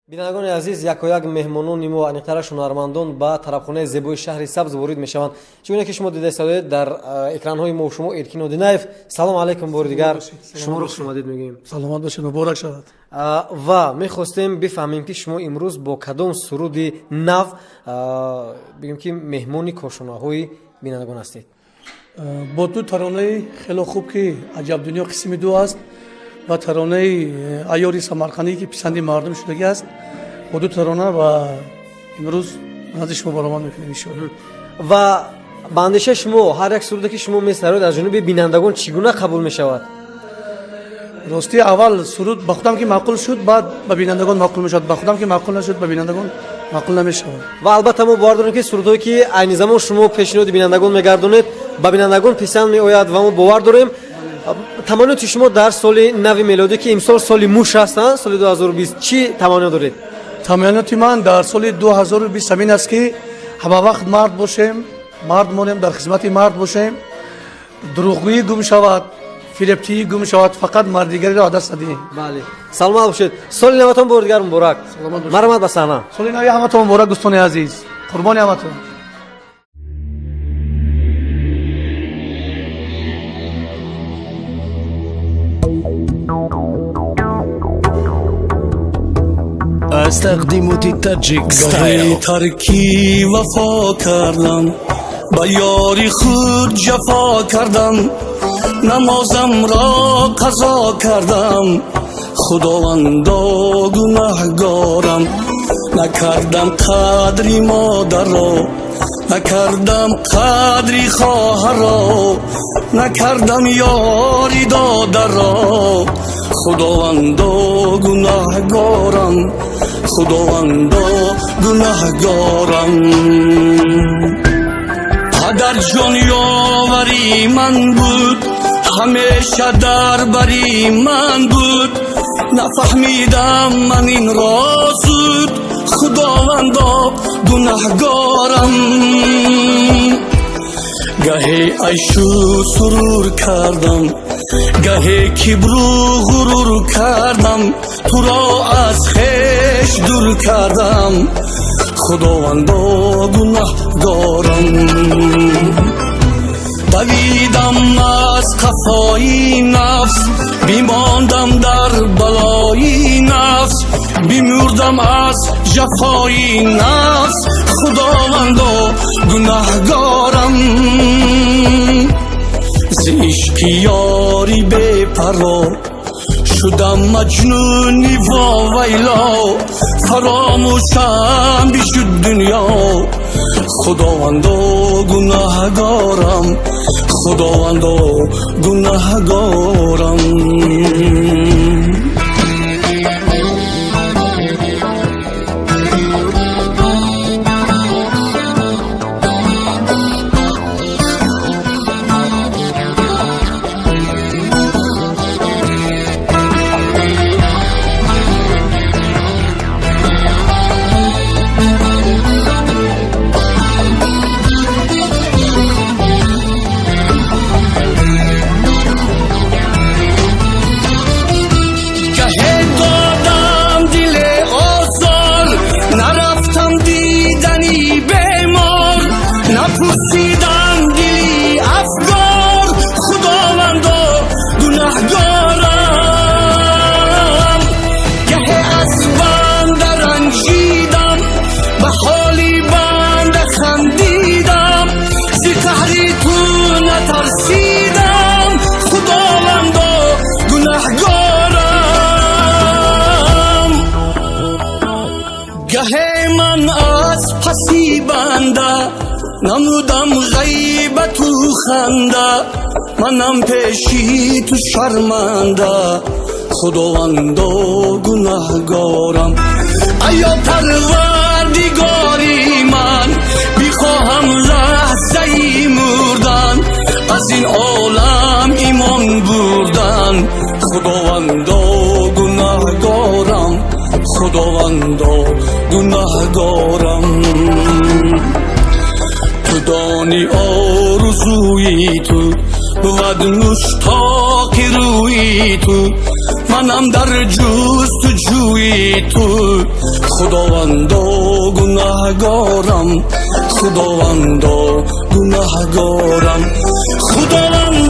бинандагони азиз, якояк меҳмонони мо аниқтараш ҳунармандон ба тарабхонаи зебои шаҳри сабз ворид мешаванд. чӣ гуна ки шумо дида истодед дар экранҳои мо шумо Эркин Одинаев. Салом алайкум бори дигар. шуморо хуш омадед мегӯем. саломат бошед, муборак шавад. Ва мехостем бифаҳмем ки шумо имрӯз бо кадом суруди нав бигӯем ки меҳмони кошунаҳои бинандагон ҳастед? бо ду таронаи хело хуб ки аҷаб дунё қисми ду аст ва таронаи айёри самарқандӣ ки писанди мардум шудагӣ аст, бо ду тарона ва имрӯз назди шумо баромад мекунем иншоалло. ва ба андешаи шумо ҳар як суруде ки шумо месароед аз ҷониби бинандагон чӣ гуна қабул мешавад? рости аввал суруд ба худам ки маъқул шуд, баъд ба бинандагон маъқул мешавад, ба худам ки маъқул нашуд ба бинандагон маъқул намешавад. ва албатта мо бовар дорем ки сурудҳое ки айни замон шумо пешниҳоди бинандагон мегардонед ба бинандагон писанд меояд ва мо бовар дорем тамониёти шумо дар соли нави мелодӣ ки имсол соли муш ҳастанд, соли 2020 чӣ тамониёт доред? тамониёти ман дар соли 2020 ҳамин аст ки ҳамавақт мард бошем, мард монем, дар хизмати мард бошем, дурӯғгӯӣ гум шавад, фиребтии гум шавад, фақат мардигариро аз даст надиҳем. бале, саломат бошед. соли наватон бори дигар муборак. марамат ба саҳна. соли нави ҳаматон муборак дӯстони азиз, қурбони ҳаматон. از تقدیمات تاجیک ستایل ترکی وفا کردم با یاری خود جفا کردم نمازم را قضا کردم خداوندا گناهگارم نکردم قدری مادر را نکردم قدری خواهر را نکردم یاری دادر را خداوندا گناهگارم خداوندا گناهگارم پدر جان یاوری من بود همیشه در بری من بود نفهمیدم من این رازود خداوندا گناهگارم گاهی عیشو سرور کردم گاهی کبرو غرور کردم تو را از خویش دور کردم خداوندا گناهگارم دویدم از قفای نفس بیماندم در بلای نفس بیمردم از جفای نفس خداوندا گناهگارم ز عشق یاری بپرا شدم مجنونی وا ویلا فراموشم بشد دنیا خداوندا گناهگارم خداوندا گناهگارم گه من از پسی بنده نمودم غیبت و خنده منم پیشی تو شرمنده خداوندا گناهگارم ایا پروردگاری من بیخواهم لحظه ای مردن از این عالم ایمان بردن خداوندا گناهگارم خداوندا گناهگارم تو دانی آرزوی تو بود مشتاق روی تو منم در جستجوی تو خداوندا گناهگارم خداوندا گناهگارم خداوند